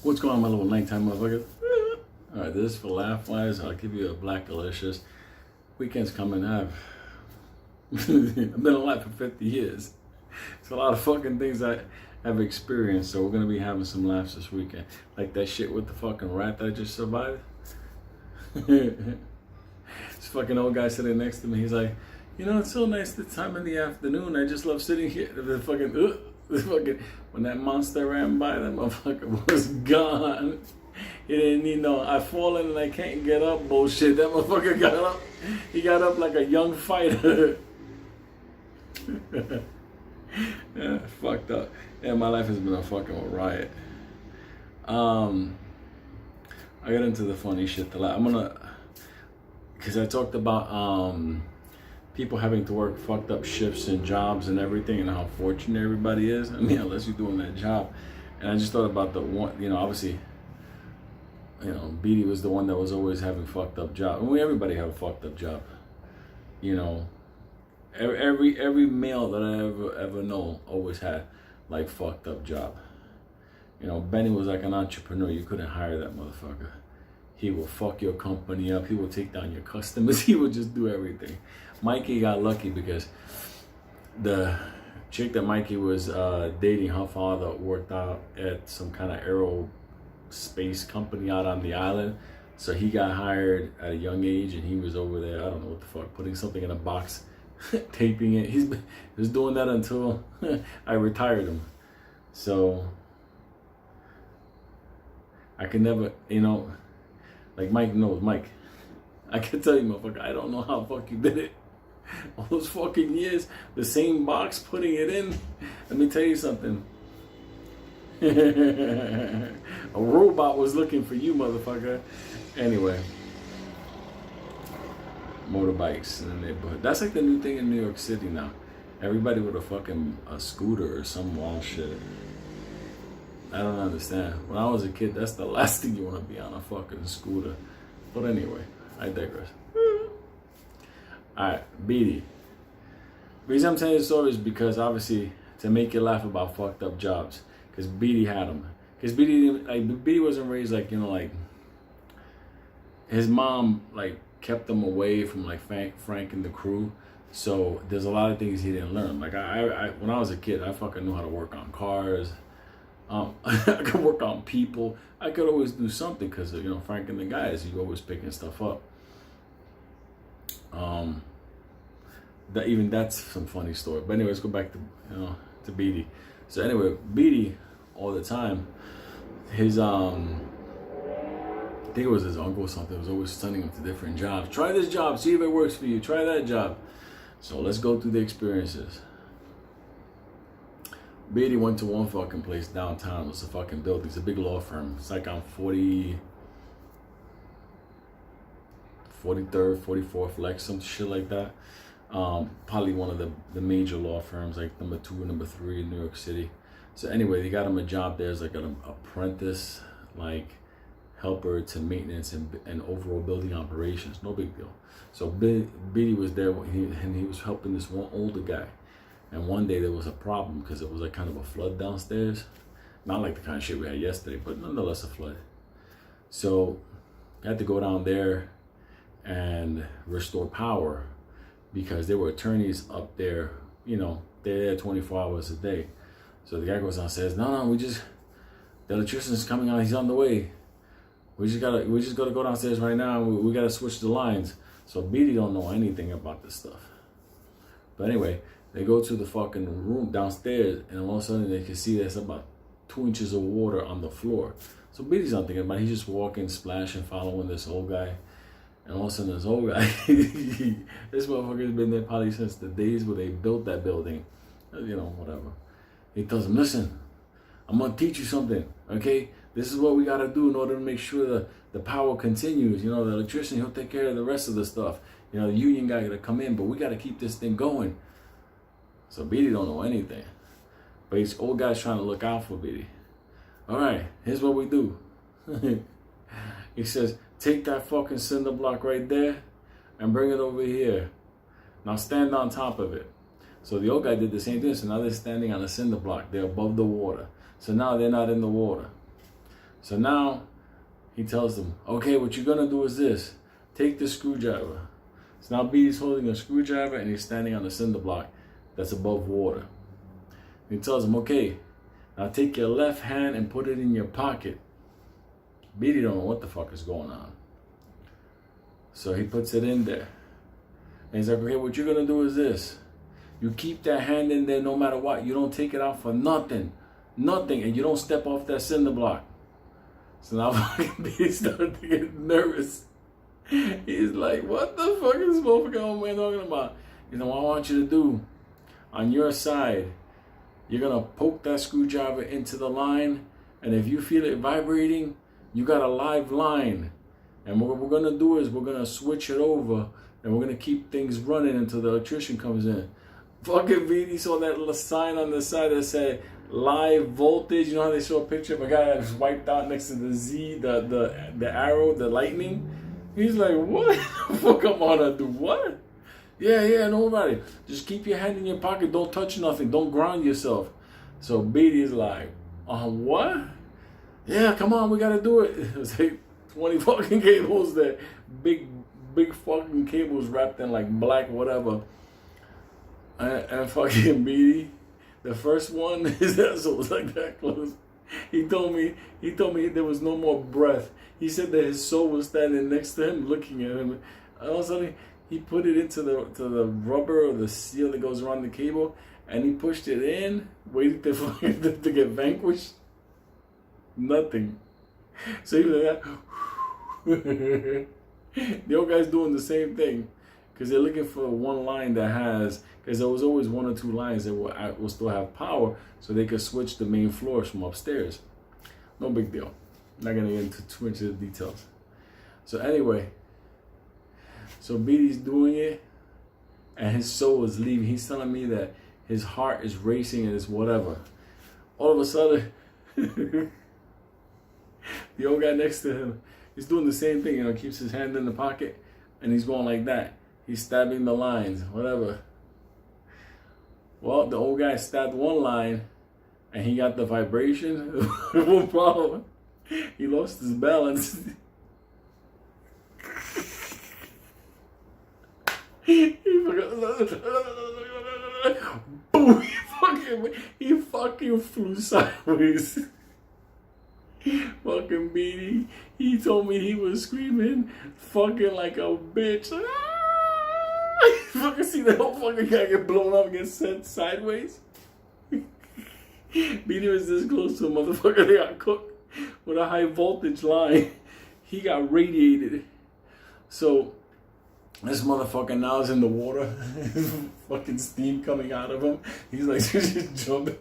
What's going on, my little nighttime motherfuckers? Alright, this is for laugh wise. I'll give you a Blackalicious. Weekend's coming. I've been alive for 50 years. It's a lot of fucking things I have experienced, so we're gonna be having some laughs this weekend. Like that shit with the fucking rat that I just survived. This fucking old guy sitting next to me, he's like, you know, it's so nice this time in the afternoon. I just love sitting here. The fucking when that monster ran by, that motherfucker was gone. He didn't need no I've fallen and I can't get up bullshit. That motherfucker got up. He got up like a young fighter. Yeah, fucked up. Yeah, my life has been a fucking riot. I got into the funny shit a lot. I'm gonna, cause I talked about people having to work fucked up shifts and jobs and everything, and how fortunate everybody is. I mean, unless you're doing that job. And I just thought about the one, you know, obviously, you know, Beatty was the one that was always having fucked up job. I mean, everybody have a fucked up job. You know, every male that I ever know always had like fucked up job. You know, Benny was like an entrepreneur. You couldn't hire that motherfucker. He will fuck your company up. He will take down your customers. He will just do everything. Mikey got lucky because the chick that Mikey was dating, her father worked out at some kind of aerospace company out on the island. So he got hired at a young age, and he was over there, I don't know what the fuck, putting something in a box, taping it. He was doing that until I retired him. So I could never, you know, like Mike knows, Mike, I can tell you, motherfucker, I don't know how the fuck you did it. All those fucking years, the same box, putting it in. Let me tell you something. A robot was looking for you, motherfucker. Anyway, motorbikes in the neighborhood. That's like the new thing in New York City now. Everybody with a scooter or some wild shit. I don't understand. When I was a kid, that's the last thing you want to be on, a fucking scooter. But anyway, I digress. Alright, Beatty. The reason I'm telling this story is because obviously to make you laugh about fucked up jobs. Because Beatty had them. Because Beatty wasn't raised like, you know, like his mom like kept him away from like Frank and the crew. So there's a lot of things he didn't learn. Like I when I was a kid, I fucking knew how to work on cars. I could work on people. I could always do something because, you know, Frank and the guys, you always picking stuff up. That's some funny story. But anyway, let's go back to, you know, to Beatty. So anyway, Beatty all the time, his I think it was his uncle or something, was always sending him to different jobs. Try this job, see if it works for you. Try that job. So let's go through the experiences. Beatty went to one fucking place downtown. It was a fucking building. It's a big law firm. It's like on 43rd, 44th, like some shit like that. Probably one of the major law firms, like number 2 or number 3 in New York City. So anyway, they got him a job there as like an apprentice, like helper to maintenance and overall building operations. No big deal. So Beatty was there and he was helping this one older guy. And one day there was a problem because it was like kind of a flood downstairs. Not like the kind of shit we had yesterday, but nonetheless a flood. So I had to go down there and restore power because there were attorneys up there, you know, they're there 24 hours a day. So the guy goes down and says, no, the electrician's coming on, he's on the way. We just gotta go downstairs right now. We gotta switch the lines. So Beatty don't know anything about this stuff. But anyway, they go to the fucking room downstairs, and all of a sudden they can see there's about 2 inches of water on the floor. So Beatty's not thinking about it. He's just walking, splashing, following this old guy. And all of a sudden this old guy, this motherfucker's been there probably since the days where they built that building. You know, whatever. He tells him, listen, I'm going to teach you something, okay? This is what we got to do in order to make sure the power continues. You know, the electrician, he'll take care of the rest of the stuff. You know, the union guy got to come in, but we got to keep this thing going. So Beatty don't know anything. But this old guy's trying to look out for Beatty. All right, here's what we do. He says, take that fucking cinder block right there and bring it over here. Now stand on top of it. So the old guy did the same thing. So now they're standing on a cinder block. They're above the water. So now they're not in the water. So now he tells them, okay, what you're gonna do is this. Take the screwdriver. So now Beatty's holding a screwdriver and he's standing on the cinder block that's above water. He tells him, okay, now take your left hand and put it in your pocket. Beatty don't know what the fuck is going on. So he puts it in there. And he's like, okay, what you're gonna do is this. You keep that hand in there no matter what. You don't take it out for nothing. Nothing. And you don't step off that cinder block. So now fucking Beatty started to get nervous. He's like, what the fuck is this motherfucking old man talking about? You know, what I want you to do, on your side, you're gonna poke that screwdriver into the line, and if you feel it vibrating, you got a live line. And what we're gonna do is we're gonna switch it over, and we're gonna keep things running until the electrician comes in. Fucking Beatty saw that little sign on the side that said live voltage. You know how they show a picture of a guy that's wiped out next to the Z, the arrow, the lightning? He's like, what the fuck am I gonna do? What? Yeah, don't worry about it. Just keep your hand in your pocket. Don't touch nothing. Don't ground yourself. So Beatty's like, what? Yeah, come on, we gotta do it. It was like 20 fucking cables there. Big fucking cables wrapped in like black whatever. And fucking Beatty, the first one, his asshole was like that close. He told me there was no more breath. He said that his soul was standing next to him, looking at him. And all of a sudden, he put it into the rubber or the seal that goes around the cable, and he pushed it in, waiting to get vanquished. Nothing. So he was like that. The old guy's doing the same thing, because they're looking for one line that has, because there was always one or two lines that will still have power, so they could switch the main floors from upstairs. No big deal. Not gonna get into too much of the details. So anyway, so Beatty's doing it, and his soul is leaving. He's telling me that his heart is racing and it's whatever. All of a sudden, the old guy next to him, he's doing the same thing. You know, keeps his hand in the pocket, and he's going like that. He's stabbing the lines, whatever. Well, the old guy stabbed one line, and he got the vibration. No problem. He lost his balance. He boom! He fucking flew sideways. Fucking Beatty. He told me he was screaming, fucking like a bitch. You fucking see the whole fucking guy get blown up and get sent sideways. Beatty was this close to a motherfucker. They got cooked with a high voltage line. He got radiated. So this motherfucker now is in the water. Fucking steam coming out of him. He's like just jumping.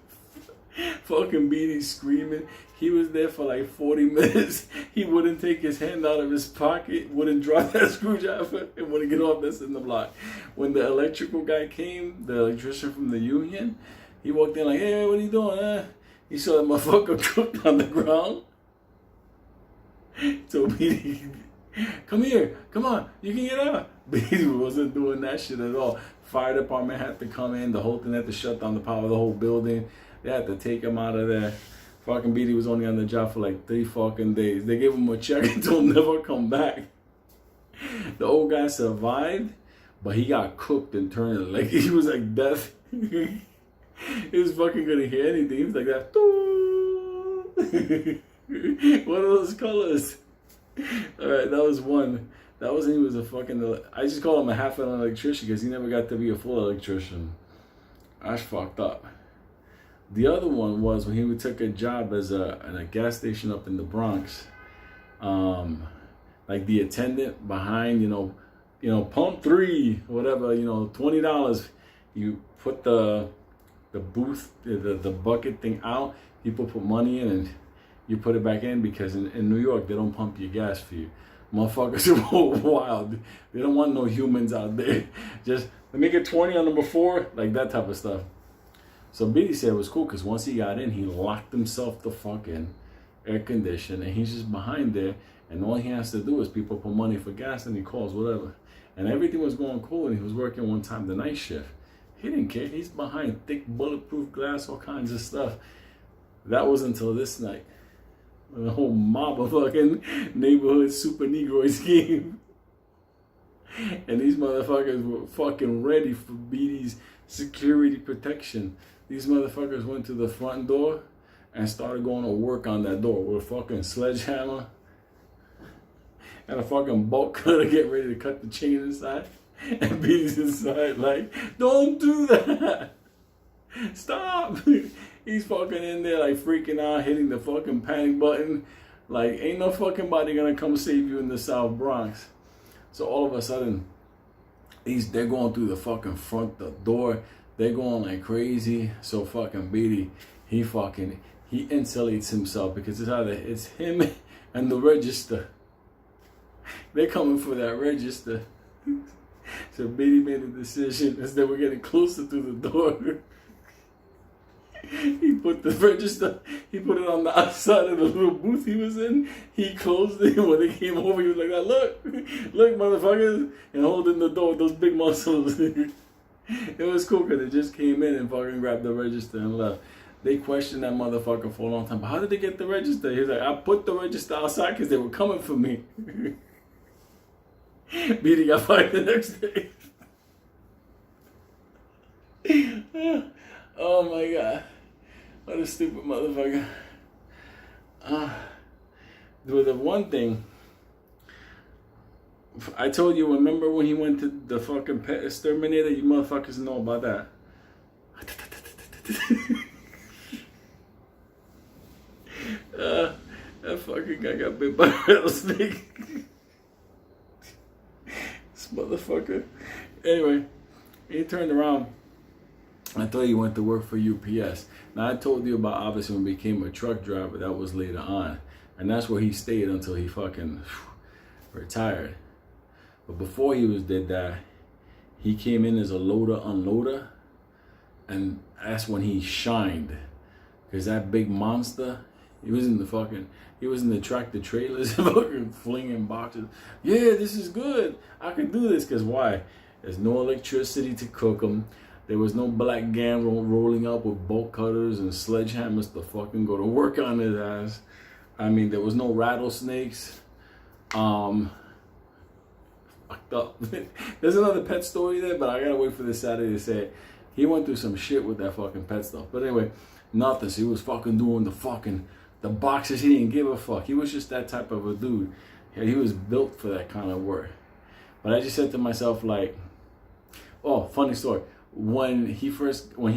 Fucking Beatty screaming. He was there for like 40 minutes. He wouldn't take his hand out of his pocket, wouldn't drop that screwdriver, and wouldn't get off this in the block. When the electrical guy came, the electrician from the union, he walked in like, hey, what are you doing? He saw that motherfucker cooked on the ground. So Beatty, come here, come on, you can get out. Beatty wasn't doing that shit at all. Fire department had to come in, the whole thing had to shut down the power of the whole building. They had to take him out of there. Fucking Beatty was only on the job for like 3 fucking days. They gave him a check until never come back. The old guy survived, but he got cooked and turned like he was like death. He was fucking gonna hear anything. He was like that. One of those colors. Alright, that was one. That wasn't, he was a fucking, I just call him a half an electrician because he never got to be a full electrician. That's fucked up. The other one was when he took a job as in a gas station up in the Bronx. Like the attendant behind, you know, pump 3, whatever, $20. You put the booth, the bucket thing out, people put money in and you put it back in, because in New York, they don't pump your gas for you. Motherfuckers are wild. They don't want no humans out there. Just, let me get 20 on number 4, like that type of stuff. So Beatty said it was cool, because once he got in, he locked himself the fuck in, air conditioned, and he's just behind there, and all he has to do is people put money for gas, and he calls, whatever. And everything was going cool, and he was working one time the night shift. He didn't care. He's behind thick bulletproof glass, all kinds of stuff. That was until this night. A whole mob of fucking neighborhood super Negroes came. And these motherfuckers were fucking ready for BD's security protection. These motherfuckers went to the front door and started going to work on that door with a fucking sledgehammer and a fucking bolt cutter, get ready to cut the chain inside. And BD's inside like, don't do that. Stop. He's fucking in there like freaking out, hitting the fucking panic button. Like, ain't no fucking body gonna come save you in the South Bronx. So all of a sudden, they're going through the fucking front door. They're going like crazy. So fucking BD, he insulates himself because it's him and the register. They're coming for that register. So BD made a decision as they were getting closer to the door. He put the register, he put it on the outside of the little booth he was in. He closed it. When they came over, he was like, look, motherfuckers, and holding the door with those big muscles. It was cool because they just came in and fucking grabbed the register and left. They questioned that motherfucker for a long time. But how did they get the register? He was like, I put the register outside because they were coming for me. BD got fired the next day. Oh my God. What a stupid motherfucker. The one thing, I told you, remember when he went to the fucking pet exterminator? You motherfuckers know about that. That fucking guy got bit by a rattlesnake. This motherfucker. Anyway, he turned around. I thought he went to work for UPS. Now, I told you about, obviously, when he became a truck driver. That was later on. And that's where he stayed until he fucking retired. But before he did that, he came in as a loader, unloader. And that's when he shined. Because that big monster, he was in the tractor trailers, fucking flinging boxes. Yeah, this is good. I can do this. Because why? There's no electricity to cook them. There was no black gang rolling up with bolt cutters and sledgehammers to fucking go to work on his ass. I mean, there was no rattlesnakes. Fucked up. There's another pet story there, but I gotta wait for this Saturday to say it. He went through some shit with that fucking pet stuff. But anyway, nothing. So he was fucking doing the boxes. He didn't give a fuck. He was just that type of a dude. Yeah, he was built for that kind of work. But I just said to myself, like, oh, funny story. When he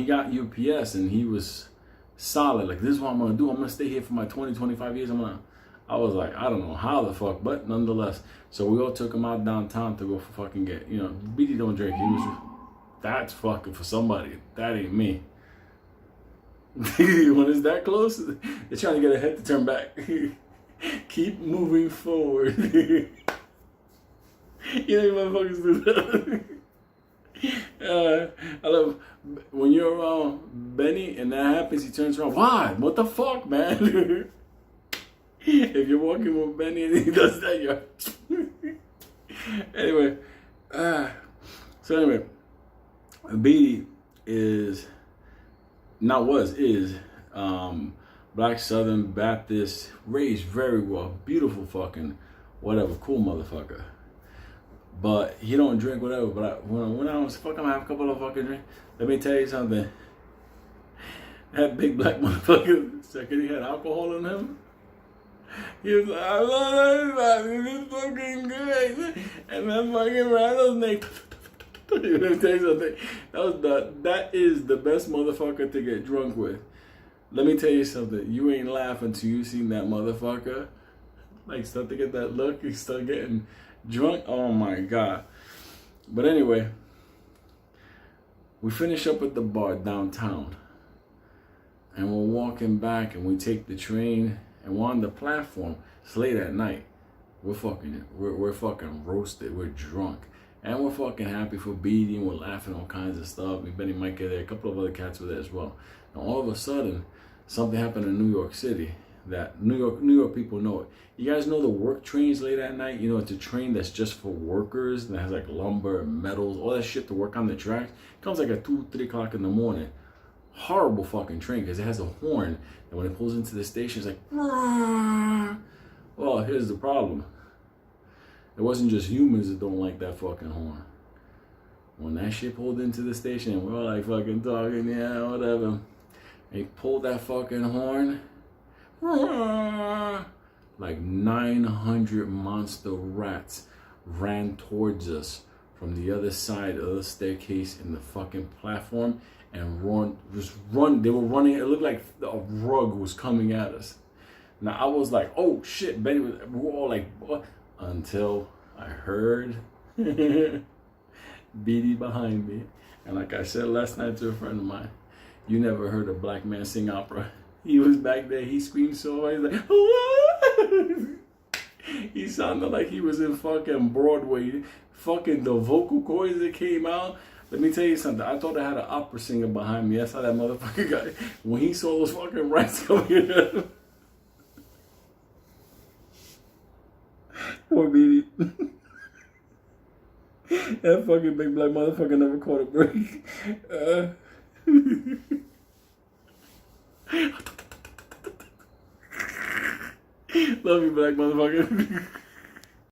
got UPS and he was solid, like, this is what I'm gonna do. I'm gonna stay here for my 20, 25 years. I was like, I don't know how the fuck, but nonetheless. So we all took him out downtown to go for fucking get, BD don't drink. That's fucking for somebody. That ain't me. When it's that close, they're trying to get a head to turn back. Keep moving forward. You motherfuckers do that. I love when you're around Benny and that happens. He turns around. Why? What the fuck, man? If you're walking with Benny and he does that, you're anyway. BD is Black Southern Baptist, raised very well, beautiful fucking whatever, cool motherfucker. But he don't drink whatever. But when I was fucking, I have a couple of fucking drinks. Let me tell you something. That big black motherfucker, second he had alcohol in him. He was like, I love everybody. This is fucking great. And that fucking rattlesnake. Let me tell you something. That is the best motherfucker to get drunk with. Let me tell you something. You ain't laughing until you seen that motherfucker. Like, start to get that look. You start getting drunk. Oh my God. But anyway, we finish up at the bar downtown. And we're walking back and we take the train and we're on the platform. It's late at night. We're fucking roasted. We're drunk. And we're fucking happy for BD and we're laughing all kinds of stuff. And Benny might get there. A couple of other cats were there as well. And all of a sudden, something happened in New York City that New York people know it. You guys know the work trains late at night? It's a train that's just for workers that has like lumber and metals, all that shit to work on the tracks. It comes like at 2, 3 o'clock in the morning. horrible fucking train because it has a horn, and when it pulls into the station, it's like, "Rrrr." Well, here's the problem. It wasn't just humans that don't like that fucking horn. When that shit pulled into the station, we're all like fucking talking, yeah, whatever. And he pulled that fucking horn. Like 900 monster rats ran towards us from the other side of the staircase in the fucking platform and run. They were running. It looked like a rug was coming at us. Now I was like, oh shit, Benny was, we were all like, what? Until I heard Beatty behind me. And like I said last night to a friend of mine, you never heard a black man sing opera. He was back there, he screamed so hard, he's like, oh! He sounded like he was in fucking Broadway. Fucking the vocal cords that came out. Let me tell you something, I thought I had an opera singer behind me. That's how that motherfucker got, when he saw those fucking rats coming up. Poor Beatty. That fucking big black motherfucker never caught a break. Love you, black motherfucker.